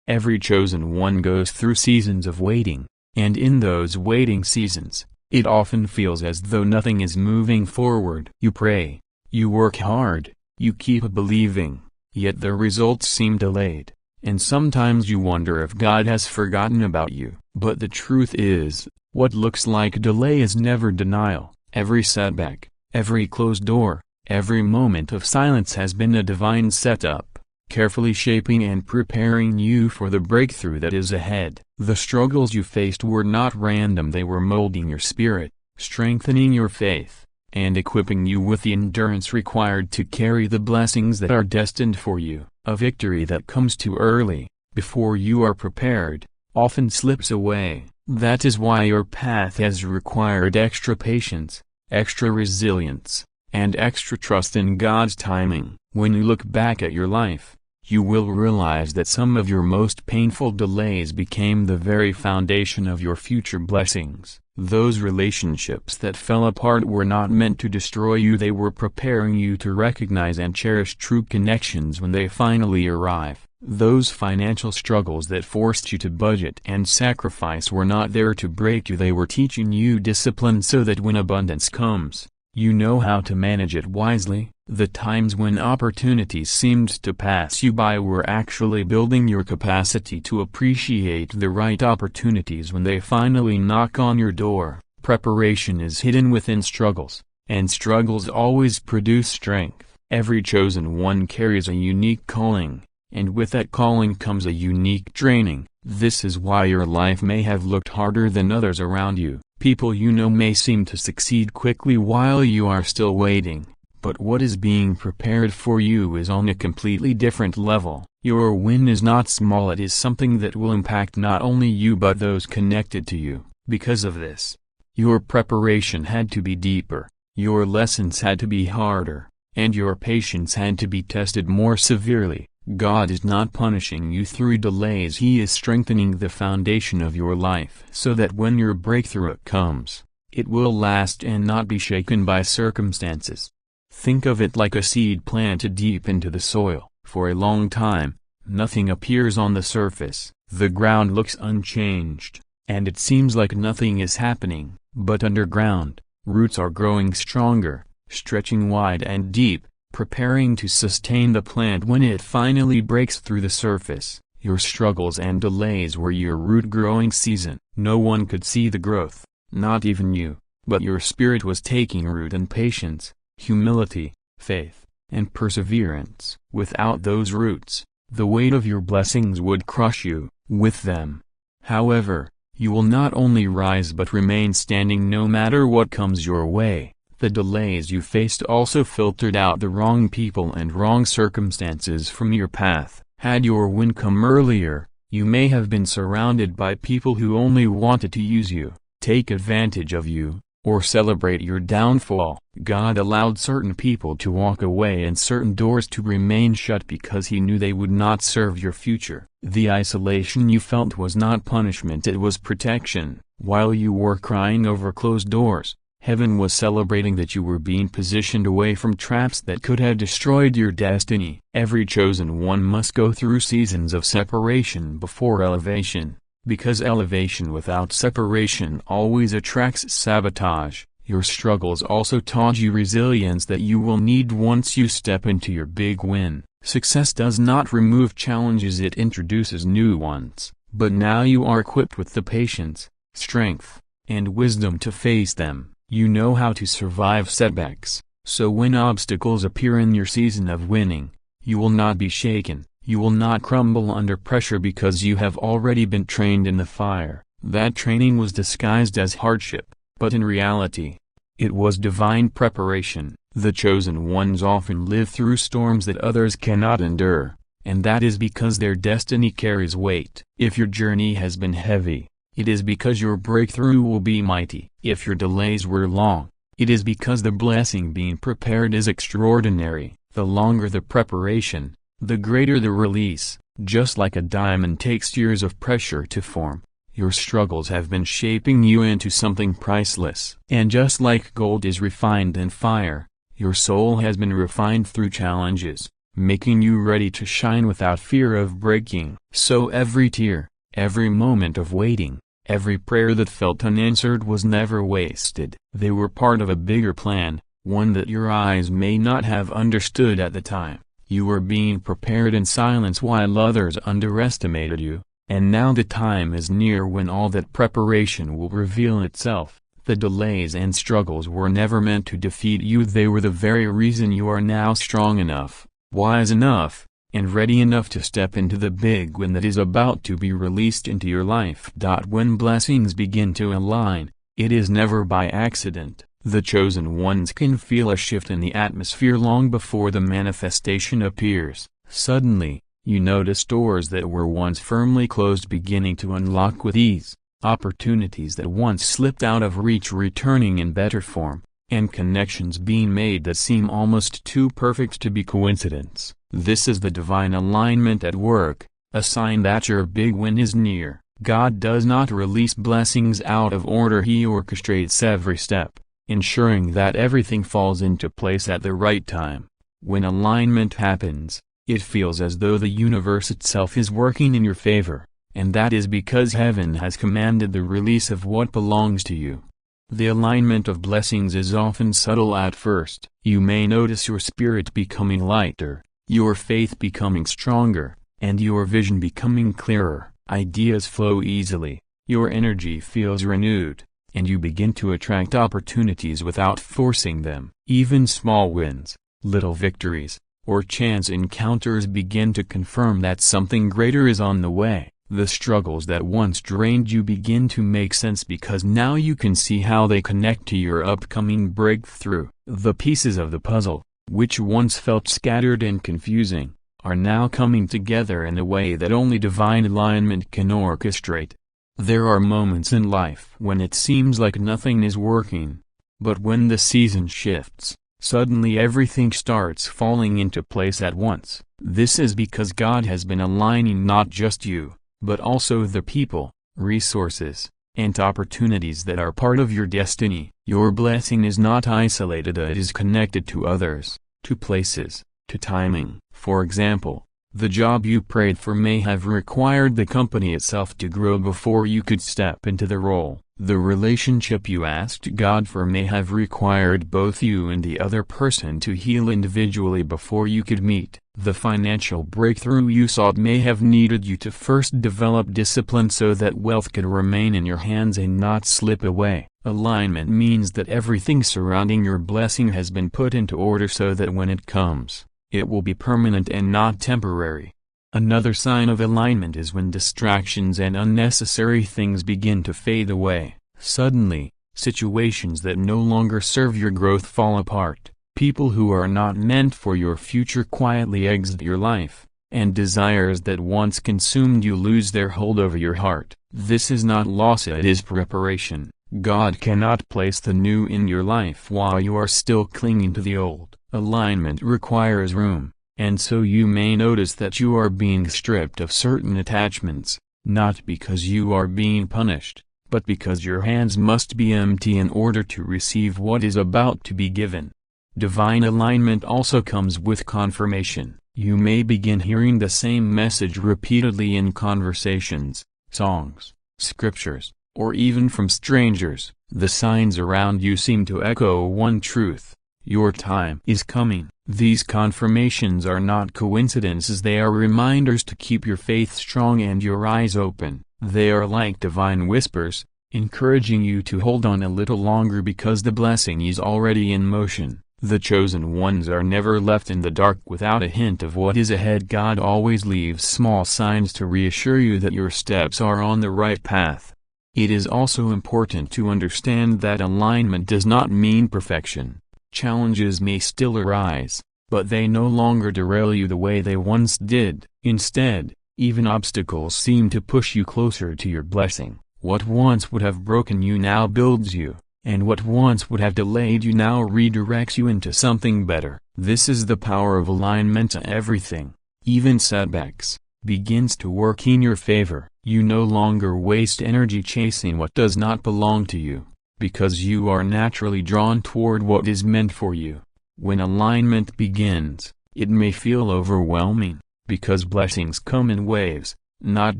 Every chosen one goes through seasons of waiting, and in those waiting seasons, it often feels as though nothing is moving forward. You pray, you work hard, you keep believing, yet the results seem delayed, and sometimes you wonder if God has forgotten about you. But the truth is, what looks like delay is never denial. Every setback, every closed door, every moment of silence has been a divine setup, carefully shaping and preparing you for the breakthrough that is ahead. The struggles you faced were not random. They were molding your spirit, strengthening your faith, and equipping you with the endurance required to carry the blessings that are destined for you. A victory that comes too early, before you are prepared, often slips away. That is why your path has required extra patience, extra resilience, and extra trust in God's timing. When you look back at your life, you will realize that some of your most painful delays became the very foundation of your future blessings. Those relationships that fell apart were not meant to destroy you. They were preparing you to recognize and cherish true connections when they finally arrive. Those financial struggles that forced you to budget and sacrifice were not there to break you. They were teaching you discipline so that when abundance comes, you know how to manage it wisely. The times when opportunities seemed to pass you by were actually building your capacity to appreciate the right opportunities when they finally knock on your door. Preparation is hidden within struggles, and struggles always produce strength. Every chosen one carries a unique calling, and with that calling comes a unique training. This is why your life may have looked harder than others around you. People you know may seem to succeed quickly while you are still waiting. But what is being prepared for you is on a completely different level. Your win is not small. It is something that will impact not only you but those connected to you. Because of this, your preparation had to be deeper, your lessons had to be harder, and your patience had to be tested more severely. God is not punishing you through delays. He is strengthening the foundation of your life so that when your breakthrough comes, it will last and not be shaken by circumstances. Think of it like a seed planted deep into the soil. For a long time, nothing appears on the surface. The ground looks unchanged, and it seems like nothing is happening. But underground, roots are growing stronger, stretching wide and deep, preparing to sustain the plant when it finally breaks through the surface. Your struggles and delays were your root-growing season. No one could see the growth, not even you, but your spirit was taking root in patience, humility, faith, and perseverance. Without those roots, the weight of your blessings would crush you. With them, however, you will not only rise but remain standing no matter what comes your way. The delays you faced also filtered out the wrong people and wrong circumstances from your path. Had your win come earlier, you may have been surrounded by people who only wanted to use you, take advantage of you, or celebrate your downfall. God allowed certain people to walk away and certain doors to remain shut because He knew they would not serve your future. The isolation you felt was not punishment, it was protection. While you were crying over closed doors, heaven was celebrating that you were being positioned away from traps that could have destroyed your destiny. Every chosen one must go through seasons of separation before elevation, because elevation without separation always attracts sabotage. Your struggles also taught you resilience that you will need once you step into your big win. Success does not remove challenges, it introduces new ones. But now you are equipped with the patience, strength, and wisdom to face them. You know how to survive setbacks, so when obstacles appear in your season of winning, you will not be shaken. You will not crumble under pressure because you have already been trained in the fire. That training was disguised as hardship, but in reality, it was divine preparation. The chosen ones often live through storms that others cannot endure, and that is because their destiny carries weight. If your journey has been heavy, it is because your breakthrough will be mighty. If your delays were long, it is because the blessing being prepared is extraordinary. The longer the preparation, the greater the release. Just like a diamond takes years of pressure to form, your struggles have been shaping you into something priceless. And just like gold is refined in fire, your soul has been refined through challenges. making you ready to shine without fear of breaking. So every tear, every moment of waiting, every prayer that felt unanswered was never wasted. They were part of a bigger plan, one that your eyes may not have understood at the time. You were being prepared in silence while others underestimated you, and now the time is near when all that preparation will reveal itself. The delays and struggles were never meant to defeat you. They were the very reason you are now strong enough, wise enough, and ready enough to step into the big win that is about to be released into your life. When blessings begin to align, it is never by accident. The chosen ones can feel a shift in the atmosphere long before the manifestation appears. Suddenly, you notice doors that were once firmly closed beginning to unlock with ease, opportunities that once slipped out of reach returning in better form, and connections being made that seem almost too perfect to be coincidence. This is the divine alignment at work, a sign that your big win is near. God does not release blessings out of order. He orchestrates every step, ensuring that everything falls into place at the right time. When alignment happens, it feels as though the universe itself is working in your favor, and that is because heaven has commanded the release of what belongs to you. The alignment of blessings is often subtle at first. You may notice your spirit becoming lighter, your faith becoming stronger, and your vision becoming clearer. Ideas flow easily, your energy feels renewed, and you begin to attract opportunities without forcing them. Even small wins, little victories, or chance encounters begin to confirm that something greater is on the way. The struggles that once drained you begin to make sense because now you can see how they connect to your upcoming breakthrough. The pieces of the puzzle, which once felt scattered and confusing, are now coming together in a way that only divine alignment can orchestrate. There are moments in life when it seems like nothing is working, but when the season shifts, suddenly everything starts falling into place at once. This is because God has been aligning not just you, but also the people, resources, and opportunities that are part of your destiny. Your blessing is not isolated, it is connected to others, to places, to timing. For example, the job you prayed for may have required the company itself to grow before you could step into the role. The relationship you asked God for may have required both you and the other person to heal individually before you could meet. The financial breakthrough you sought may have needed you to first develop discipline so that wealth could remain in your hands and not slip away. Alignment means that everything surrounding your blessing has been put into order so that when it comes, it will be permanent and not temporary. Another sign of alignment is when distractions and unnecessary things begin to fade away. Suddenly, situations that no longer serve your growth fall apart. People who are not meant for your future quietly exit your life, and desires that once consumed you lose their hold over your heart. This is not loss, it is preparation. God cannot place the new in your life while you are still clinging to the old. Alignment requires room, and so you may notice that you are being stripped of certain attachments, not because you are being punished, but because your hands must be empty in order to receive what is about to be given. Divine alignment also comes with confirmation. You may begin hearing the same message repeatedly in conversations, songs, scriptures, or even from strangers. The signs around you seem to echo one truth: your time is coming. These confirmations are not coincidences, they are reminders to keep your faith strong and your eyes open. They are like divine whispers, encouraging you to hold on a little longer because the blessing is already in motion. The chosen ones are never left in the dark without a hint of what is ahead. God always leaves small signs to reassure you that your steps are on the right path. It is also important to understand that alignment does not mean perfection. Challenges may still arise, but they no longer derail you the way they once did. Instead, even obstacles seem to push you closer to your blessing. What once would have broken you now builds you, and what once would have delayed you now redirects you into something better. This is the power of alignment. Everything, even setbacks, begins to work in your favor. You no longer waste energy chasing what does not belong to you, because you are naturally drawn toward what is meant for you. When alignment begins, It may feel overwhelming, because blessings come in waves, not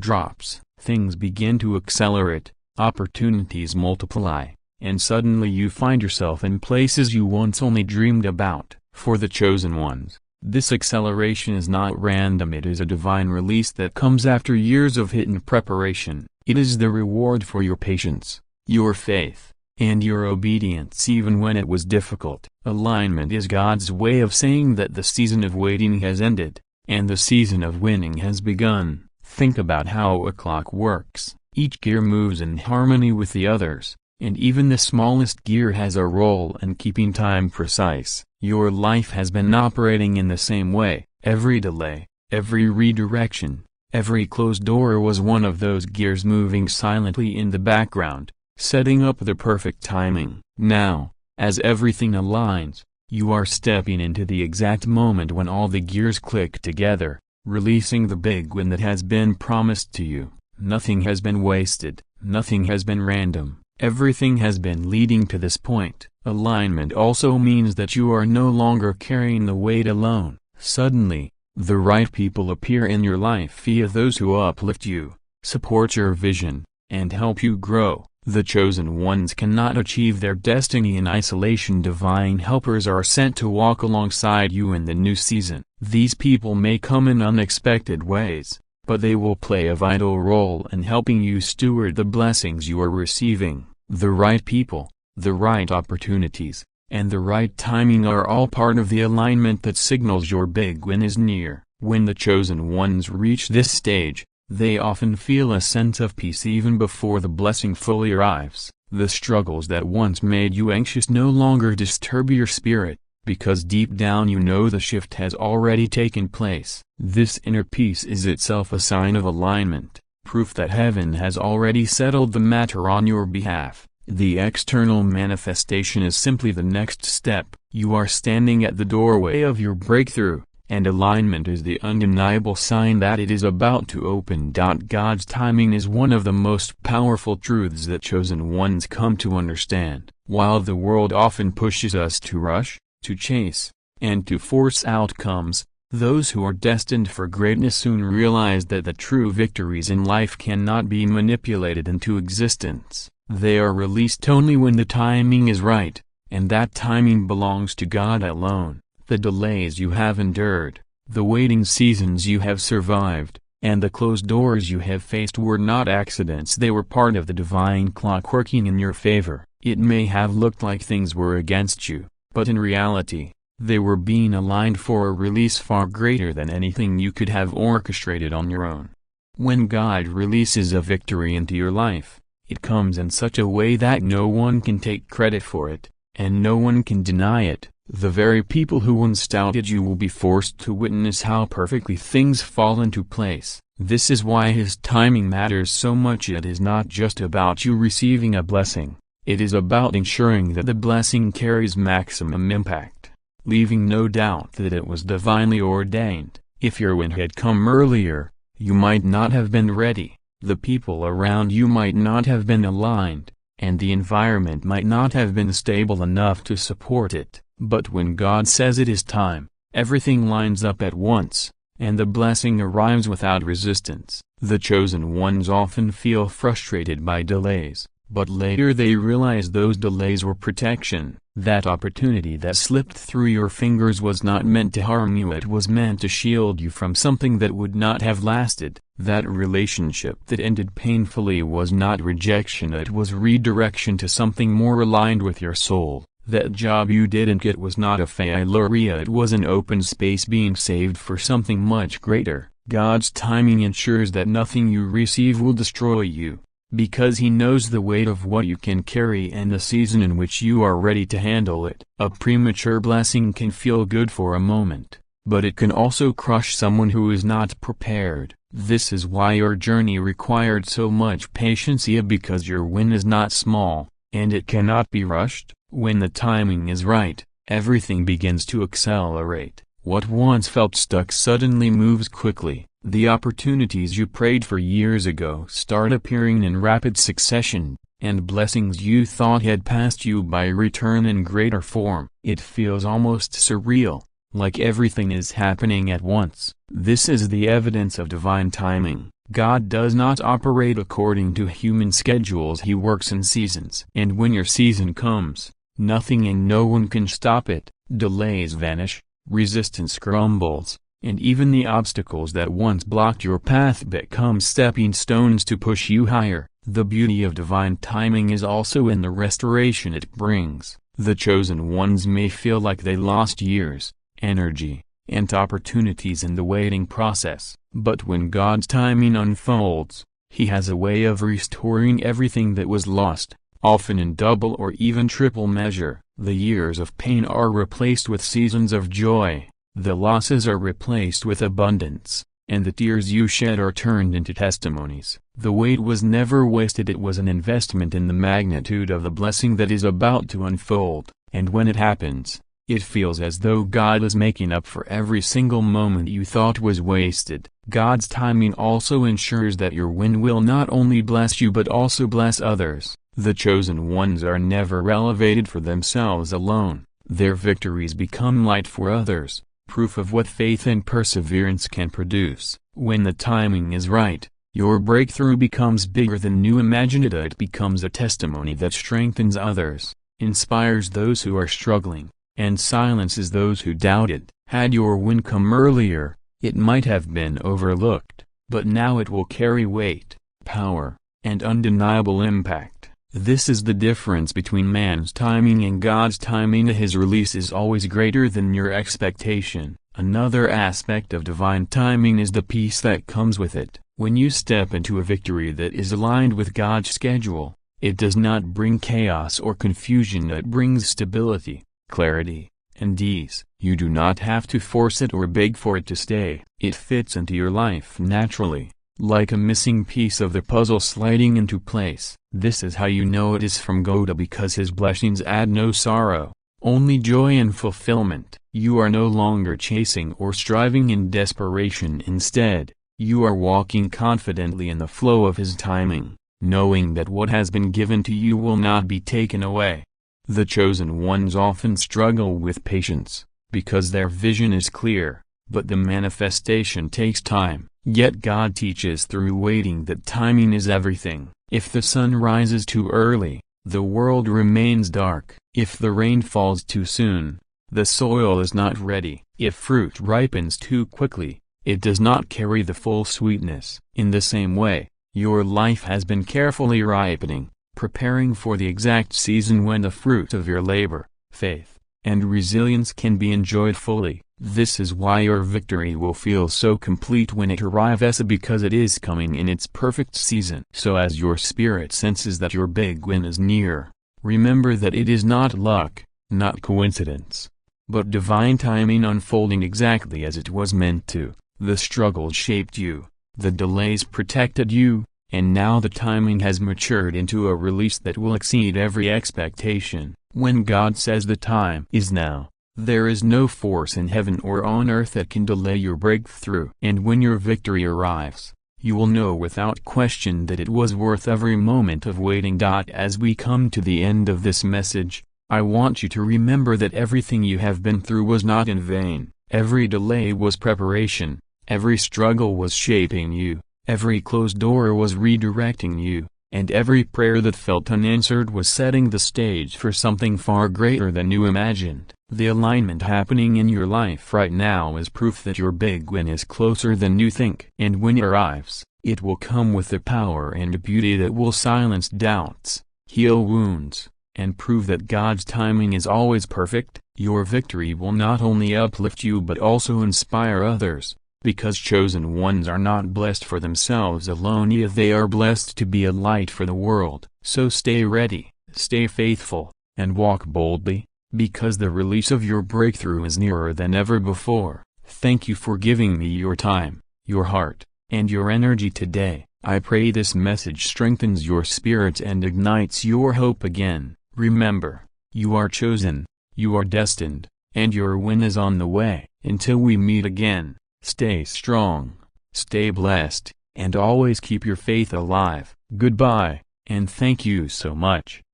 drops. Things begin to accelerate, opportunities multiply, and suddenly you find yourself in places you once only dreamed about. For the chosen ones, this acceleration is not random. It is a divine release that comes after years of hidden preparation. It is the reward for your patience, your faith, and your obedience even when it was difficult. Alignment is God's way of saying that the season of waiting has ended, and the season of winning has begun. Think about how a clock works. Each gear moves in harmony with the others, and even the smallest gear has a role in keeping time precise. Your life has been operating in the same way. Every delay, every redirection, every closed door was one of those gears moving silently in the background, setting up the perfect timing. Now, as everything aligns, you are stepping into the exact moment when all the gears click together, releasing the big win that has been promised to you. Nothing has been wasted, nothing has been random. Everything has been leading to this point. Alignment also means that you are no longer carrying the weight alone. Suddenly, the right people appear in your life via those who uplift you, support your vision, and help you grow. The chosen ones cannot achieve their destiny in isolation. Divine helpers are sent to walk alongside you in the new season. These people may come in unexpected ways, but they will play a vital role in helping you steward the blessings you are receiving. The right people, the right opportunities, and the right timing are all part of the alignment that signals your big win is near. When the chosen ones reach this stage, they often feel a sense of peace even before the blessing fully arrives. The struggles that once made you anxious no longer disturb your spirit, because deep down you know the shift has already taken place. This inner peace is itself a sign of alignment, proof that heaven has already settled the matter on your behalf. The external manifestation is simply the next step. You are standing at the doorway of your breakthrough, and alignment is the undeniable sign that it is about to open. God's timing is one of the most powerful truths that chosen ones come to understand. While the world often pushes us to rush, to chase, and to force outcomes, those who are destined for greatness soon realize that the true victories in life cannot be manipulated into existence. They are released only when the timing is right, and that timing belongs to God alone. The delays you have endured, the waiting seasons you have survived, and the closed doors you have faced were not accidents. They were part of the divine clock working in your favor. It may have looked like things were against you, but in reality, they were being aligned for a release far greater than anything you could have orchestrated on your own. When God releases a victory into your life, it comes in such a way that no one can take credit for it, and no one can deny it. The very people who once doubted you will be forced to witness how perfectly things fall into place. This is why His timing matters so much. It is not just about you receiving a blessing, it is about ensuring that the blessing carries maximum impact, leaving no doubt that it was divinely ordained. If your win had come earlier, you might not have been ready, the people around you might not have been aligned, and the environment might not have been stable enough to support it. But when God says it is time, everything lines up at once, and the blessing arrives without resistance. The chosen ones often feel frustrated by delays, but later they realize those delays were protection. That opportunity that slipped through your fingers was not meant to harm you, it was meant to shield you from something that would not have lasted. That relationship that ended painfully was not rejection, it was redirection to something more aligned with your soul. That job you didn't get was not a failure, it was an open space being saved for something much greater. God's timing ensures that nothing you receive will destroy you, because He knows the weight of what you can carry and the season in which you are ready to handle it. A premature blessing can feel good for a moment, but it can also crush someone who is not prepared. This is why your journey required so much patience, because your win is not small, and it cannot be rushed. When the timing is right, everything begins to accelerate. What once felt stuck suddenly moves quickly. The opportunities you prayed for years ago start appearing in rapid succession, and blessings you thought had passed you by return in greater form. It feels almost surreal, like everything is happening at once. This is the evidence of divine timing. God does not operate according to human schedules. He works in seasons. And when your season comes, nothing and no one can stop it. Delays vanish, resistance crumbles, and even the obstacles that once blocked your path become stepping stones to push you higher. The beauty of divine timing is also in the restoration it brings. The chosen ones may feel like they lost years, energy, and opportunities in the waiting process. But when God's timing unfolds, He has a way of restoring everything that was lost, often in double or even triple measure. The years of pain are replaced with seasons of joy, the losses are replaced with abundance, and the tears you shed are turned into testimonies. The wait was never wasted. It was an investment in the magnitude of the blessing that is about to unfold. And when it happens, it feels as though God is making up for every single moment you thought was wasted. God's timing also ensures that your win will not only bless you but also bless others. The chosen ones are never elevated for themselves alone. Their victories become light for others, proof of what faith and perseverance can produce. When the timing is right, your breakthrough becomes bigger than you imagined it. It becomes a testimony that strengthens others, inspires those who are struggling, and silences those who doubted. Had your win come earlier, it might have been overlooked, but now it will carry weight, power, and undeniable impact. This is the difference between man's timing and God's timing. His release is always greater than your expectation. Another aspect of divine timing is the peace that comes with it. When you step into a victory that is aligned with God's schedule, it does not bring chaos or confusion. It brings stability, clarity, and ease. You do not have to force it or beg for it to stay. It fits into your life naturally, like a missing piece of the puzzle sliding into place. This is how you know it is from God, because His blessings add no sorrow, only joy and fulfillment. You are no longer chasing or striving in desperation. Instead, you are walking confidently in the flow of His timing, knowing that what has been given to you will not be taken away. The chosen ones often struggle with patience, because their vision is clear, but the manifestation takes time. Yet God teaches through waiting that timing is everything. If the sun rises too early, the world remains dark. If the rain falls too soon, the soil is not ready. If fruit ripens too quickly, it does not carry the full sweetness. In the same way, your life has been carefully ripening, preparing for the exact season when the fruit of your labor, faith, and resilience can be enjoyed fully. This is why your victory will feel so complete when it arrives, because it is coming in its perfect season. So as your spirit senses that your big win is near, remember that it is not luck, not coincidence, but divine timing unfolding exactly as it was meant to. The struggles shaped you, the delays protected you, and now the timing has matured into a release that will exceed every expectation. When God says the time is now, there is no force in heaven or on earth that can delay your breakthrough. And when your victory arrives, you will know without question that it was worth every moment of waiting. As we come to the end of this message, I want you to remember that everything you have been through was not in vain. Every delay was preparation, every struggle was shaping you, every closed door was redirecting you, and every prayer that felt unanswered was setting the stage for something far greater than you imagined. The alignment happening in your life right now is proof that your big win is closer than you think. And when it arrives, it will come with a power and beauty that will silence doubts, heal wounds, and prove that God's timing is always perfect. Your victory will not only uplift you but also inspire others, because chosen ones are not blessed for themselves alone, yet they are blessed to be a light for the world. So stay ready, stay faithful, and walk boldly, because the release of your breakthrough is nearer than ever before. Thank you for giving me your time, your heart, and your energy today. I pray this message strengthens your spirit and ignites your hope again. Remember, you are chosen, you are destined, and your win is on the way. Until we meet again, stay strong, stay blessed, and always keep your faith alive. Goodbye, and thank you so much.